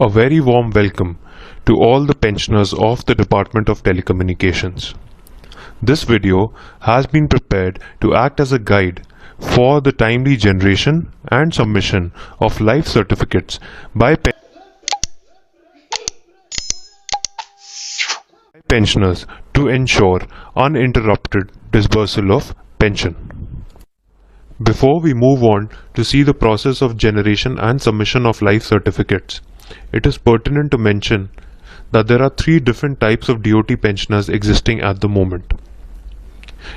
A very warm welcome to all the pensioners of the Department of Telecommunications. This video has been prepared to act as a guide for the timely generation and submission of life certificates by pensioners to ensure uninterrupted disbursal of pension. Before we move on to see the process of generation and submission of life certificates, it is pertinent to mention that there are three different types of DOT pensioners existing at the moment.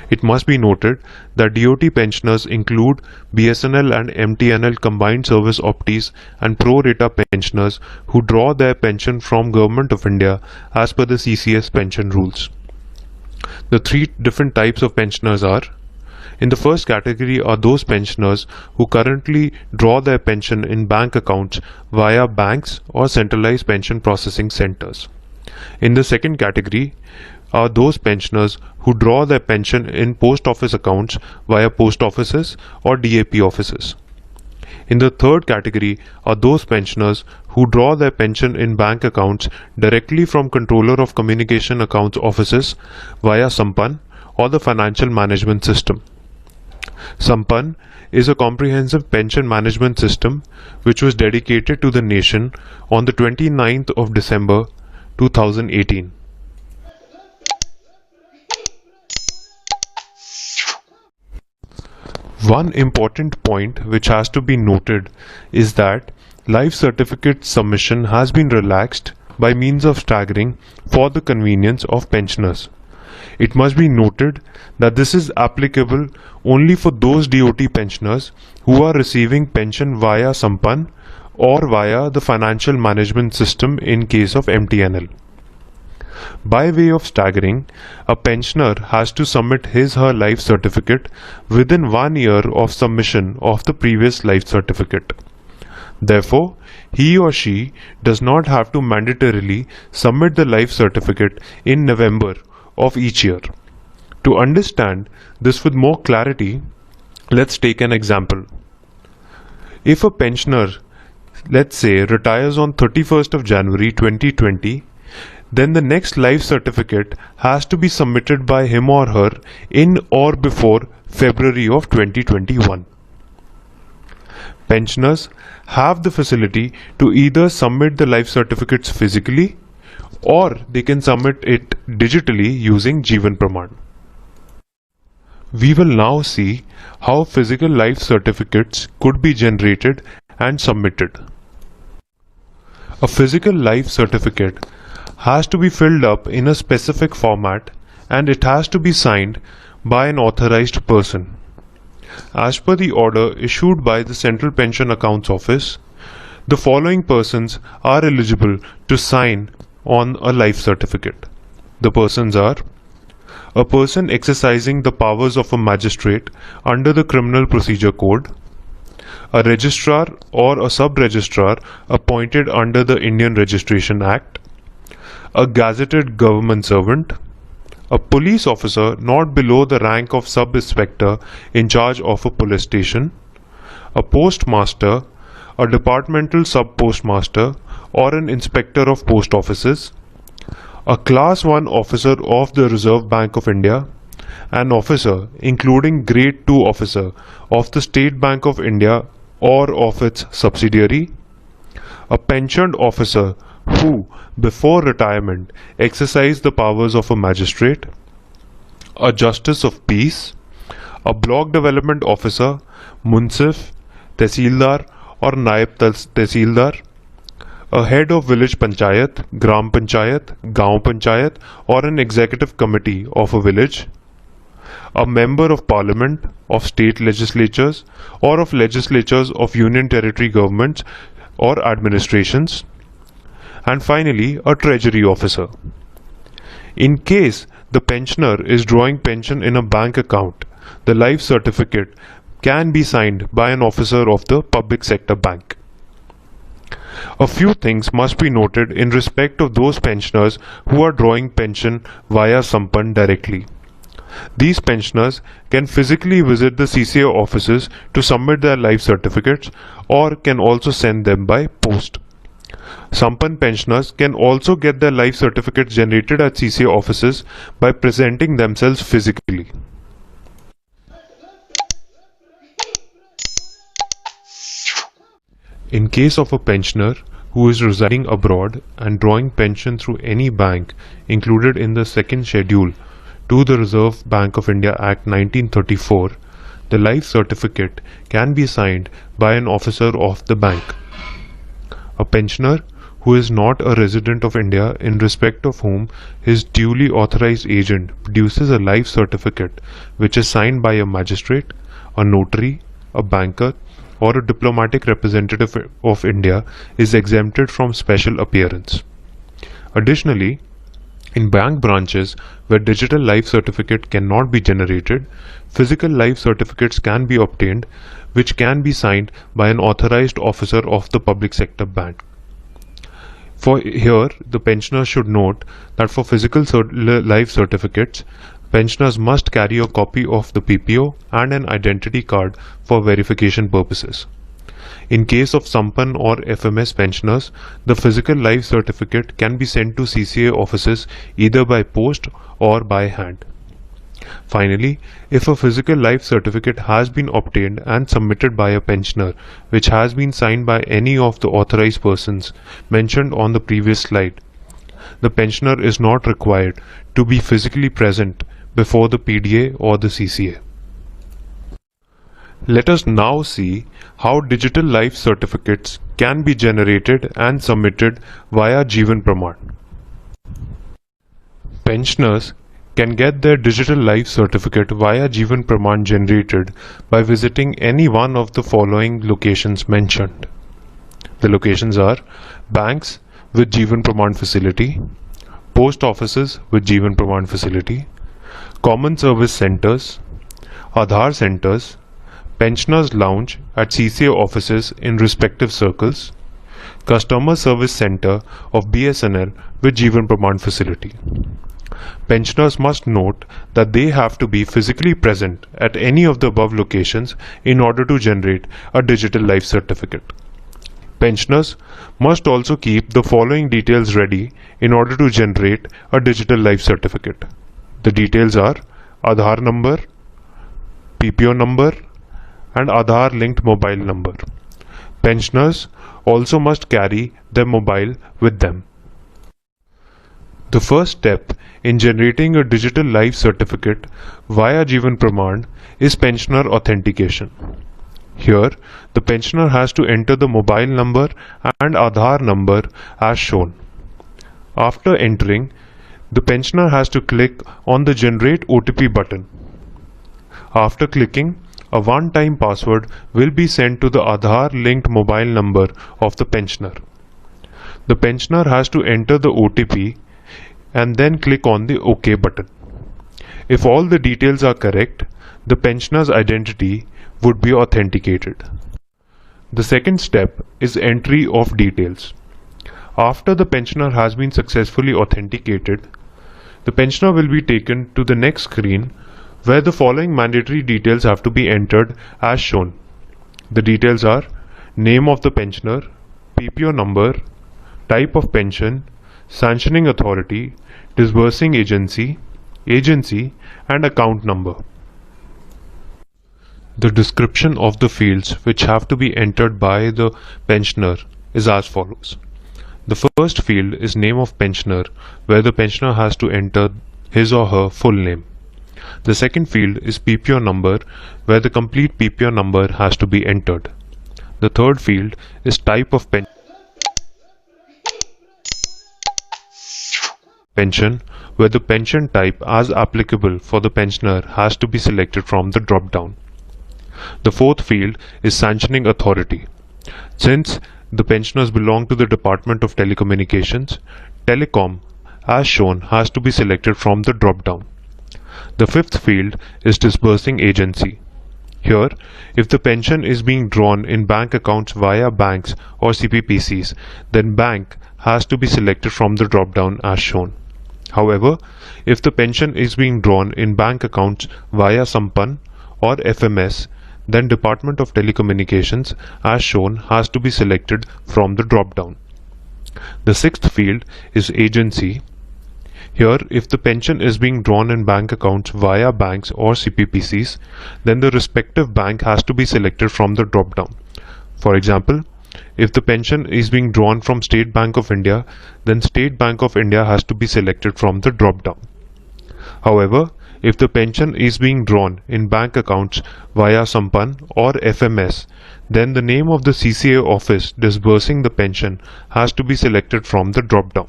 It must be noted that DOT pensioners include BSNL and MTNL combined service optees and pro rata pensioners who draw their pension from Government of India as per the CCS pension rules. The three different types of pensioners are: in the first category are those pensioners who currently draw their pension in bank accounts via banks or centralized pension processing centers. In the second category are those pensioners who draw their pension in post office accounts via post offices or DAP offices. In the third category are those pensioners who draw their pension in bank accounts directly from Controller of Communication Accounts offices via Sampann or the Financial Management System. Sampann is a comprehensive pension management system which was dedicated to the nation on the 29th of December 2018. One important point which has to be noted is that life certificate submission has been relaxed by means of staggering for the convenience of pensioners. It must be noted that this is applicable only for those DOT pensioners who are receiving pension via Sampann or via the financial management system in case of MTNL. By way of staggering, a pensioner has to submit his/her life certificate within 1 year of submission of the previous life certificate. Therefore, he or she does not have to mandatorily submit the life certificate in November of each year. To understand this with more clarity, let's take an example. If a pensioner, let's say, retires on 31st of January 2020, then the next life certificate has to be submitted by him or her in or before February of 2021. Pensioners have the facility to either submit the life certificates physically or they can submit it digitally using Jeevan Pramaan. We will now see how physical life certificates could be generated and submitted. A physical life certificate has to be filled up in a specific format and it has to be signed by an authorized person. As per the order issued by the Central Pension Accounts Office, the following persons are eligible to sign on a life certificate. The persons are: a person exercising the powers of a magistrate under the Criminal Procedure Code, a registrar or a sub-registrar appointed under the Indian Registration Act, a gazetted government servant, a police officer not below the rank of sub-inspector in charge of a police station, a postmaster, a departmental sub-postmaster or an inspector of post offices, a Class 1 officer of the Reserve Bank of India, an officer including Grade 2 officer of the State Bank of India or of its subsidiary, a pensioned officer who before retirement exercised the powers of a magistrate, a justice of peace, a block development officer, munsif, tehsildar or naib tehsildar, a head of village panchayat, gram panchayat, gaon panchayat or an executive committee of a village, a member of parliament, of state legislatures or of legislatures of union territory governments or administrations, and finally a treasury officer. In case the pensioner is drawing pension in a bank account, the life certificate can be signed by an officer of the public sector bank. A few things must be noted in respect of those pensioners who are drawing pension via Sampann directly. These pensioners can physically visit the CCA offices to submit their life certificates or can also send them by post. Sampann pensioners can also get their life certificates generated at CCA offices by presenting themselves physically. In case of a pensioner who is residing abroad and drawing pension through any bank included in the second schedule to the Reserve Bank of India Act 1934, the life certificate can be signed by an officer of the bank. A pensioner who is not a resident of India in respect of whom his duly authorized agent produces a life certificate which is signed by a magistrate, a notary, a banker, or a diplomatic representative of India is exempted from special appearance. Additionally, in bank branches where digital life certificate cannot be generated, physical life certificates can be obtained which can be signed by an authorized officer of the public sector bank. For here, the pensioner should note that for physical life certificates, pensioners must carry a copy of the PPO and an identity card for verification purposes. In case of Sampann or FMS pensioners, the physical life certificate can be sent to CCA offices either by post or by hand. Finally, if a physical life certificate has been obtained and submitted by a pensioner which has been signed by any of the authorized persons mentioned on the previous slide, the pensioner is not required to be physically present before the PDA or the CCA. Let us now see how digital life certificates can be generated and submitted via Jeevan Pramaan. Pensioners can get their digital life certificate via Jeevan Pramaan generated by visiting any one of the following locations mentioned. The locations are banks with Jeevan Pramaan facility, post offices with Jeevan Pramaan facility, common service centers, Aadhaar centers, pensioners lounge at CCA offices in respective circles, customer service center of BSNL with Jeevan Pramaan facility. Pensioners must note that they have to be physically present at any of the above locations in order to generate a digital life certificate. Pensioners must also keep the following details ready in order to generate a digital life certificate. The details are Aadhaar number, PPO number, and Aadhaar linked mobile number. Pensioners also must carry their mobile with them. The first step in generating a digital life certificate via Jeevan Pramaan is pensioner authentication. Here, the pensioner has to enter the mobile number and Aadhaar number as shown. After entering, the pensioner has to click on the Generate OTP button. After clicking, a one-time password will be sent to the Aadhaar linked mobile number of the pensioner. The pensioner has to enter the OTP and then click on the OK button. If all the details are correct, the pensioner's identity would be authenticated. The second step is entry of details. After the pensioner has been successfully authenticated, the pensioner will be taken to the next screen where the following mandatory details have to be entered as shown. The details are name of the pensioner, PPO number, type of pension, sanctioning authority, disbursing agency, and account number. The description of the fields which have to be entered by the pensioner is as follows. The first field is name of pensioner, where the pensioner has to enter his or her full name. The second field is PPO number, where the complete PPO number has to be entered. The third field is type of pension, where the pension type as applicable for the pensioner has to be selected from the drop-down. The fourth field is sanctioning authority. Since the pensioners belong to the Department of Telecommunications, Telecom as shown has to be selected from the drop-down. The fifth field is disbursing agency. Here, if the pension is being drawn in bank accounts via banks or CPPCs, then bank has to be selected from the drop-down as shown. However, if the pension is being drawn in bank accounts via Sampann or FMS, then Department of Telecommunications as shown has to be selected from the drop-down. The sixth field is agency. Here, if the pension is being drawn in bank accounts via banks or CPPCs, then the respective bank has to be selected from the drop-down. For example, if the pension is being drawn from State Bank of India, then State Bank of India has to be selected from the drop-down. However, if the pension is being drawn in bank accounts via Sampann or FMS, then the name of the CCA office disbursing the pension has to be selected from the drop-down.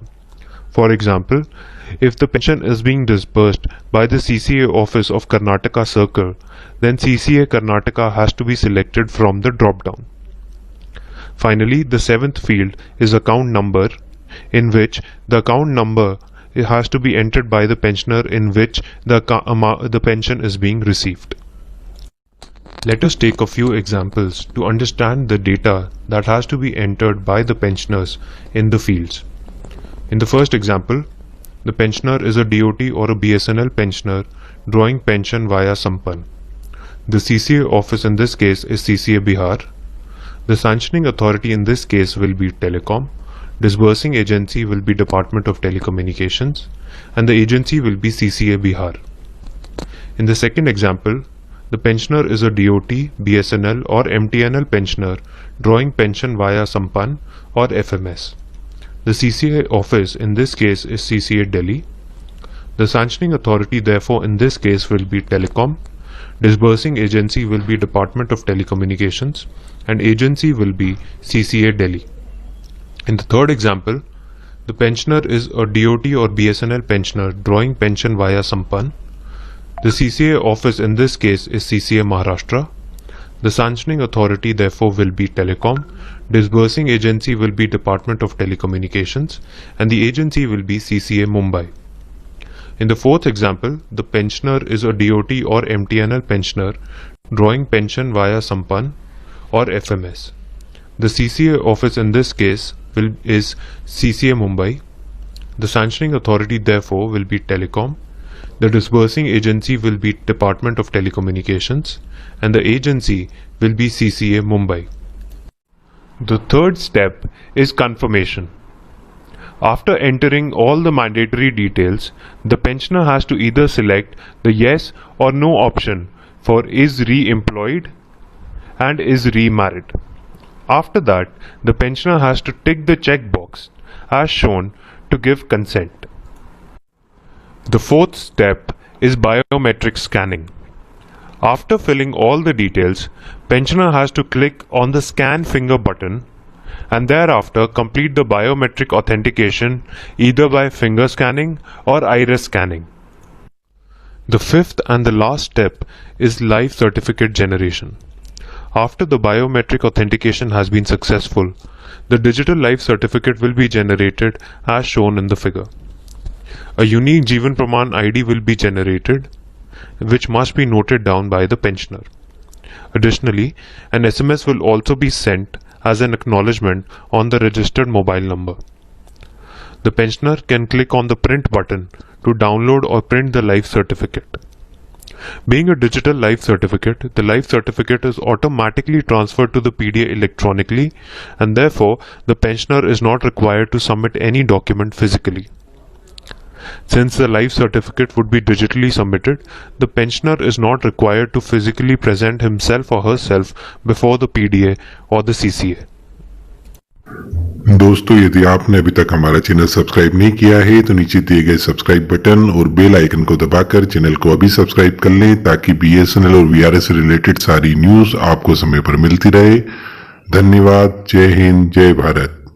For example, if the pension is being disbursed by the CCA office of Karnataka Circle, then CCA Karnataka has to be selected from the drop-down. Finally, the seventh field is account number, in which the account number has to be entered by the pensioner in which the pension is being received. Let us take a few examples to understand the data that has to be entered by the pensioners in the fields. In the first example, the pensioner is a DOT or a BSNL pensioner drawing pension via Sampann. The CCA office in this case is CCA Bihar. The sanctioning authority in this case will be Telecom. Disbursing agency will be Department of Telecommunications, and the agency will be CCA Bihar. In the second example, the pensioner is a DOT, BSNL or MTNL pensioner drawing pension via Sampann or FMS. The CCA office in this case is CCA Delhi. The sanctioning authority therefore in this case will be Telecom. Disbursing agency will be Department of Telecommunications, and agency will be CCA Delhi. In the third example, the pensioner is a DOT or BSNL pensioner drawing pension via Sampann. The CCA office in this case is CCA Maharashtra. The sanctioning authority therefore will be Telecom. Disbursing agency will be Department of Telecommunications, and the agency will be CCA Mumbai. In the fourth example, the pensioner is a DOT or MTNL pensioner drawing pension via Sampann or FMS. The CCA office in this case is CCA Mumbai. The sanctioning authority therefore will be Telecom. The disbursing agency will be Department of Telecommunications, and the agency will be CCA Mumbai. The third step is confirmation. After entering all the mandatory details, the pensioner has to either select the yes or no option for is re-employed and is remarried. After that, the pensioner has to tick the checkbox as shown to give consent. The fourth step is biometric scanning. After filling all the details, pensioner has to click on the scan finger button and thereafter complete the biometric authentication either by finger scanning or iris scanning. The fifth and the last step is life certificate generation. After the biometric authentication has been successful, the digital life certificate will be generated as shown in the figure. A unique Jeevan Pramaan ID will be generated, which must be noted down by the pensioner. Additionally, an SMS will also be sent as an acknowledgement on the registered mobile number. The pensioner can click on the print button to download or print the life certificate. Being a digital life certificate, the life certificate is automatically transferred to the PDA electronically, and therefore the pensioner is not required to submit any document physically. Since the life certificate would be digitally submitted, the pensioner is not required to physically present himself or herself before the PDA or the CCA. दोस्तों, यदि आपने अभी तक हमारा channel subscribe नहीं किया है तो नीचे दिए गए सब्सक्राइब बटन और बेल आइकन को दबाकर चैनल को अभी सब्सक्राइब कर लें ताकि BSNL और VRS से रिलेटेड सारी न्यूज आपको समय पर मिलती रहे। धन्यवाद। जय हिंद, जय भारत।